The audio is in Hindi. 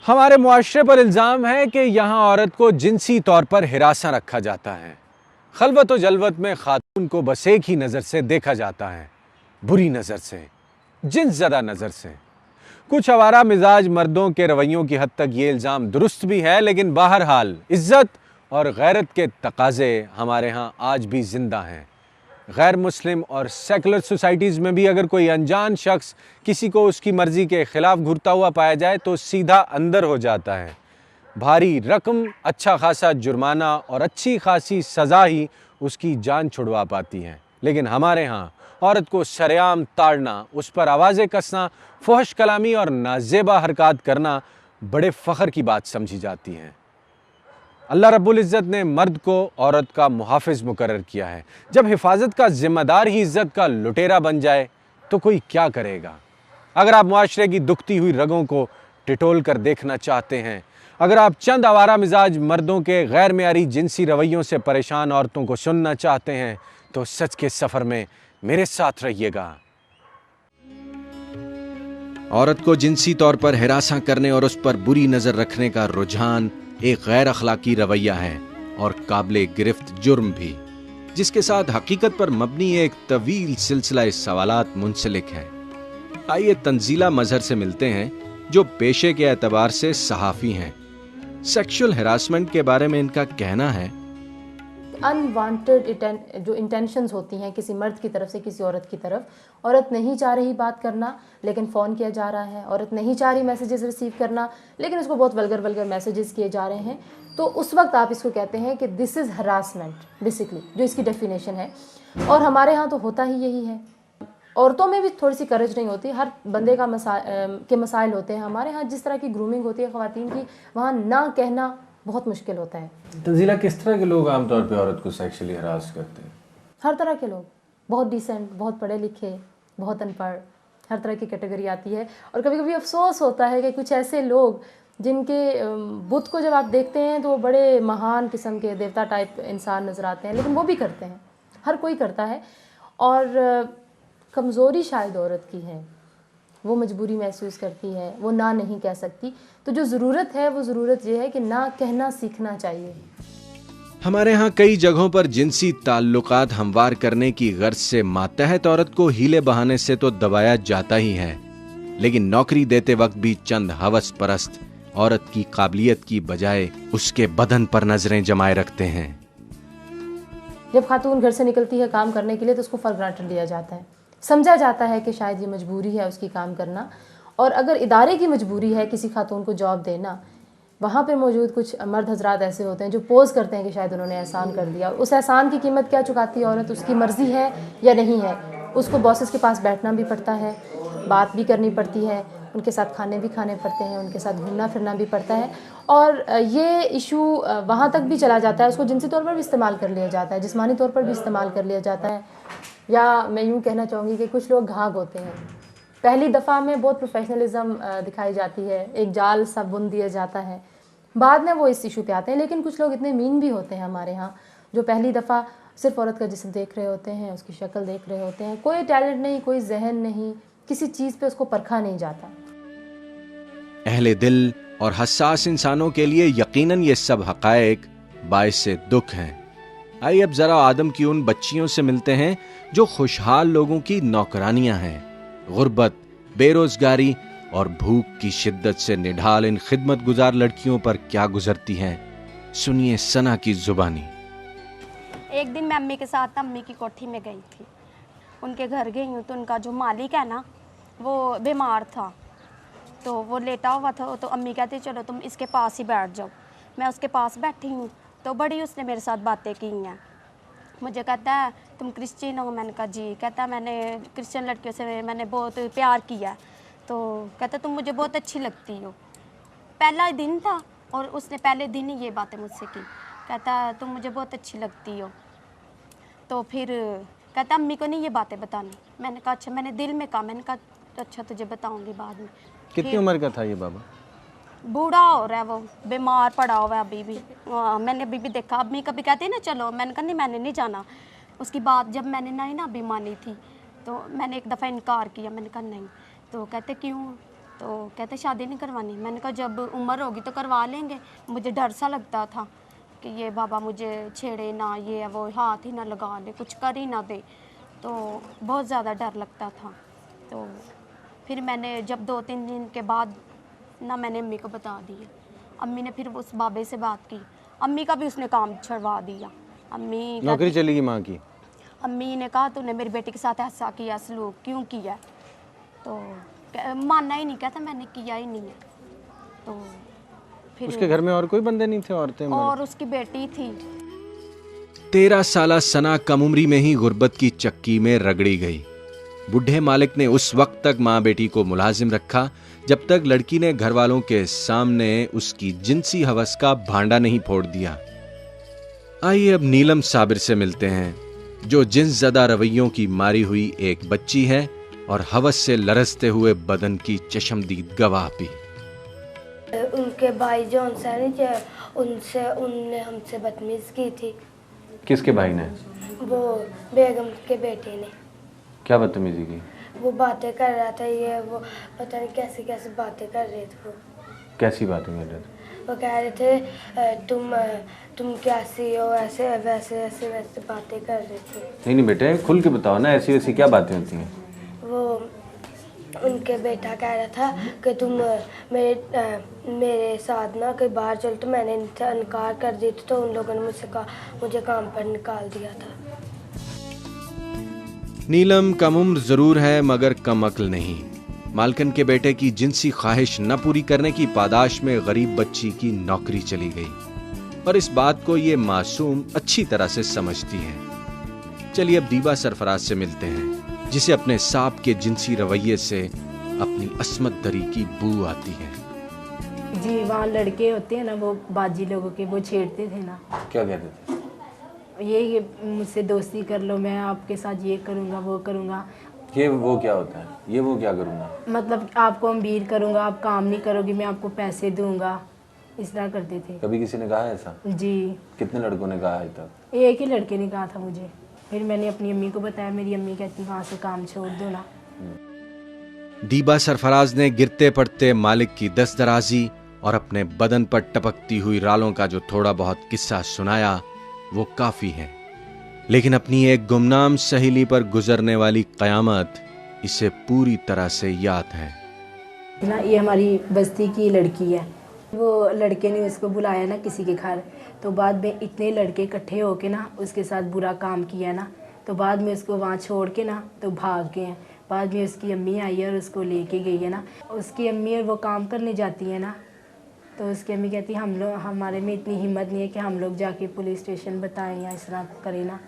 हमारे मुआशरे पर इल्ज़ाम है कि यहाँ औरत को जिनसी तौर पर हिरासा रखा जाता है। खलवत व जलवत में खातून को बस एक ही नज़र से देखा जाता है, बुरी नज़र से, जिन्स ज़दा नज़र से। कुछ आवारा मिजाज मर्दों के रवैयों की हद तक ये इल्ज़ाम दुरुस्त भी है, लेकिन बहरहाल इज्जत और गैरत के तकाजे हमारे यहाँ आज भी जिंदा हैं। गैर मुस्लिम और सेकुलर सोसाइटीज़ में भी अगर कोई अनजान शख्स किसी को उसकी मर्ज़ी के ख़िलाफ़ घूरता हुआ पाया जाए तो सीधा अंदर हो जाता है। भारी रकम, अच्छा खासा जुर्माना और अच्छी खासी सज़ा ही उसकी जान छुड़वा पाती है। लेकिन हमारे यहाँ औरत को सरेआम ताड़ना, उस पर आवाज़ें कसना, फहश कलामी और नाजेबा हरकत करना बड़े फ़ख्र की बात समझी जाती है। अल्लाह रब्बुल इज़्ज़त ने मर्द को औरत का मुहाफ़िज़ मुकर्रर किया है। जब हिफाजत का ज़िम्मेदार ही इज़्ज़त का लुटेरा बन जाए तो कोई क्या करेगा। अगर आप मुआशरे की दुखती हुई रगों को टिटोल कर देखना चाहते हैं, अगर आप चंद आवारा मिजाज मर्दों के गैर मेयारी जिनसी रवैयों से परेशान औरतों को सुनना चाहते हैं तो सच के सफ़र में मेरे साथ रहिएगा। औरत को जिनसी तौर पर हिरासा करने और उस पर बुरी नज़र रखने का रुझान एक गैर अखलाकी रवैया है और काबिले गिरफ्त जुर्म भी, जिसके साथ हकीकत पर मबनी एक तवील सिलसिला सवालात मुंसलिक है। आइए तंजीला मजहर से मिलते हैं, जो पेशे के एतबार से सहाफ़ी हैं। सेक्सुअल हैरासमेंट के बारे में इनका कहना है, अनवांटेड जो इंटेंशंस होती हैं किसी मर्द की तरफ से किसी औरत की तरफ, औरत नहीं चाह रही बात करना लेकिन फ़ोन किया जा रहा है, औरत नहीं चाह रही मैसेजेस रिसीव करना लेकिन उसको बहुत वल्गर मैसेजेस किए जा रहे हैं, तो उस वक्त आप इसको कहते हैं कि दिस इज़ हरासमेंट बेसिकली, जो इसकी डेफिनेशन है। और हमारे यहाँ तो होता ही यही है। औरतों में भी थोड़ी सी करेज नहीं होती, हर बंदे का मसाइल होते हैं। हमारे यहाँ जिस तरह की ग्रूमिंग होती है ख़वातीन की, वहाँ ना कहना बहुत मुश्किल होता है। तंजीला, किस तरह के लोग आमतौर पे औरत को सेक्सुअली हरास करते हैं? हर तरह के लोग, बहुत डिसेंट, बहुत पढ़े लिखे, बहुत अनपढ़, हर तरह की कैटेगरी आती है। और कभी कभी अफसोस होता है कि कुछ ऐसे लोग जिनके बुत को जब आप देखते हैं तो वो बड़े महान किस्म के देवता टाइप इंसान नज़र आते हैं, लेकिन वो भी करते हैं, हर कोई करता है। और कमज़ोरी शायद औरत की है, वो मजबूरी महसूस करती है, वो ना नहीं कह सकती। तो जो ज़रूरत है वो ज़रूरत ये है कि ना कहना सीखना चाहिए। हमारे यहाँ कई जगहों पर जिनसी ताल्लुकात हमवार करने की गर्ज से मातहत औरत को हीले बहाने से तो दबाया जाता ही है, लेकिन नौकरी देते वक्त भी चंद हवस परस्त औरत की काबिलियत की बजाय उसके बदन पर नजरें जमाए रखते हैं। जब खातून घर से निकलती है काम करने के लिए तो उसको फॉर ग्रांटेड लिया जाता है, समझा जाता है कि शायद ये मजबूरी है उसकी काम करना। और अगर इदारे की मजबूरी है किसी खातून को जॉब देना, वहाँ पे मौजूद कुछ मर्द हजरात ऐसे होते हैं जो पोज करते हैं कि शायद उन्होंने एहसान कर दिया। उस एहसान की कीमत क्या चुकाती है औरत, उसकी मर्ज़ी है या नहीं है। उसको बॉसेस के पास बैठना भी पड़ता है, बात भी करनी पड़ती है, उनके साथ खाने भी खाने पड़ते हैं, उनके साथ घूमना फिरना भी पड़ता है। और ये इशू वहाँ तक भी चला जाता है, उसको जिनसी तौर पर भी इस्तेमाल कर लिया जाता है, जिस्मानी तौर पर भी इस्तेमाल कर लिया जाता है। या मैं यूँ कहना चाहूँगी कि कुछ लोग घाघ होते हैं, पहली दफ़ा में बहुत प्रोफेशनलिज्म दिखाई जाती है, एक जाल सा बुन दिया जाता है, बाद में वो इस इशू पे आते हैं। लेकिन कुछ लोग इतने मीन भी होते हैं हमारे यहाँ, जो पहली दफ़ा सिर्फ औरत का जिस्म देख रहे होते हैं, उसकी शक्ल देख रहे होते हैं, कोई टैलेंट नहीं, कोई जहन नहीं, किसी चीज़ पे उसको परखा नहीं जाता। अहले दिल और हसास इंसानों के लिए यकीनन ये सब हकायक बाइस दुख हैं। आइए अब जरा आदम की उन बच्चियों से मिलते हैं जो खुशहाल लोगों की नौकरानियां हैं। गुर्बत, बेरोजगारी और भूख की शिद्दत से निढाल इन खिदमत गुजार लड़कियों पर क्या गुजरती हैं, सुनिए सना की जुबानी। एक दिन मैं अम्मी के साथ अम्मी की कोठी में गई थी, उनके घर गई हूँ तो उनका जो मालिक है ना वो बीमार था, तो वो लेटा हुआ था, तो अम्मी कहती चलो तुम इसके पास ही बैठ जाओ। मैं उसके पास बैठी हूँ तो बड़ी उसने मेरे साथ बातें की हैं। मुझे कहता है तुम क्रिश्चियन हो, मैंने कहा जी। कहता मैंने क्रिश्चियन लड़कियों से मैंने बहुत प्यार किया, तो कहता तुम मुझे बहुत अच्छी लगती हो। पहला दिन था और उसने पहले दिन ही ये बातें मुझसे की, कहता तुम मुझे बहुत अच्छी लगती हो। तो फिर कहता अम्मी को नहीं ये बातें बतानी। मैंने कहा अच्छा, मैंने दिल में कहा, मैंने कहा अच्छा तुझे बताऊंगी बाद में। कितनी उम्र का था ये बाबा? बूढ़ा हो रहा है वो, बीमार पड़ा हुआ है अभी भी। मैंने अभी भी देखा, अम्मी कभी कहती है ना चलो, मैंने कहा नहीं मैंने नहीं जाना। उसकी बात जब मैंने नहीं ना अभी मानी थी तो मैंने एक दफ़ा इनकार किया, मैंने कहा नहीं। तो कहते क्यों? तो कहते शादी नहीं करवानी। मैंने कहा जब उम्र होगी तो करवा लेंगे। मुझे डर सा लगता था कि ये बाबा मुझे छेड़े ना, ये वो हाथ ही ना लगा ले, कुछ कर ही ना दे, तो बहुत ज़्यादा डर लगता था। तो फिर मैंने जब 2-3 दिन के बाद ना मैंने अम्मी को बता दिया। अम्मी ने फिर उस बाबे से बात की, अम्मी का भी उसने काम छुड़वा दिया। अम्मी नौकरी चली गई माँ की? अम्मी ने कहा तूने मेरी बेटी के साथ ऐसा किया, सलूक क्यों किया? तो मानना ही नहीं, कहता मैंने किया ही नहीं है। तो फिर उसके घर में और कोई बंदे नहीं थे? औरतें? और उसकी बेटी थी। 13 साला सना कम उम्री में ही गुर्बत की चक्की में रगड़ी गई। बुढ़े मालिक ने उस वक्त तक माँ बेटी को मुलाजिम रखा जब तक लड़की ने घर वालों के सामने उसकी जिनसी हवस का भांडा नहीं फोड़ दिया। आइए अब नीलम साबिर से मिलते हैं, जो जिन्स ज़दा रवैयों की मारी हुई एक बच्ची है और हवस से लरसते हुए बदन की चश्मदीद गवाह भी। उनके भाई जो उनसे उनने हमसे बदतमीज की थी। किसके भाई ने? वो बेगम के बेटे ने। क्या बदतमीजी की? वो बातें कर रहा था, ये वो पता नहीं कैसी कैसी बातें कर रहे थे। वो कैसी बातें कर रहे थे? वो कह रहे थे तुम कैसी हो, ऐसे वैसे ऐसे वैसे बातें कर रहे थे। नहीं बेटे, खुल के बताओ ना, ऐसी वैसी क्या बातें होती हैं? वो उनके बेटा कह रहा था कि तुम मेरे साथ ना कहीं बाहर चल, तो मैंने इनकार कर दी थी, तो उन लोगों ने मुझे काम पर निकाल दिया था। नीलम कम उम्र जरूर है मगर कम अक्ल नहीं। मालकन के बेटे की जिनसी ख्वाहिश न पूरी करने की पादाश में गरीब बच्ची की नौकरी चली गई और इस बात को ये मासूम अच्छी तरह से समझती है। चलिए अब दीबा सरफराज से मिलते हैं, जिसे अपने सांप के जिनसी रवैये से अपनी अस्मत दरी की बू आती है। जी, वहाँ लड़के होते हैं ना, वो बाजी लोगों के, वो छेड़ते थे ना। क्या कहते थे? ये मुझसे दोस्ती कर लो, मैं आपके साथ ये करूँगा वो करूँगा। ये वो क्या होता है? ये वो क्या करूँगा? मतलब आपको अमीर करूँगा, आप काम नहीं करोगे, मैं आपको पैसे दूँगा, इस तरह करते थे। कभी किसी ने कहा ऐसा? जी। कितने लड़कों ने कहा आज तक? एक ही लड़के ने कहा था मुझे। फिर मैंने अपनी अम्मी को बताया, मेरी अम्मी कहती वहाँ से काम छोड़ दो ना। दीबा सरफराज ने गिरते पड़ते मालिक की दस्तदराजी और अपने बदन पर टपकती हुई रालों का जो थोड़ा बहुत किस्सा सुनाया वो काफी है, लेकिन अपनी एक गुमनाम सहेली पर गुजरने वाली कयामत इसे पूरी तरह से याद है ना। ये हमारी बस्ती की लड़की है। वो लड़के ने उसको बुलाया ना किसी के घर, तो बाद में इतने लड़के इकट्ठे होके ना उसके साथ बुरा काम किया ना, तो बाद में उसको वहाँ छोड़ के ना तो भाग गए हैं। बाद में उसकी अम्मी आई है और उसको लेके गई है ना। उसकी अम्मी और वो काम करने जाती है ना, तो उसकी अम्मी कहती है हमारे में इतनी हिम्मत नहीं है कि हम लोग जाके पुलिस स्टेशन बताएं या इस तरह करें ना।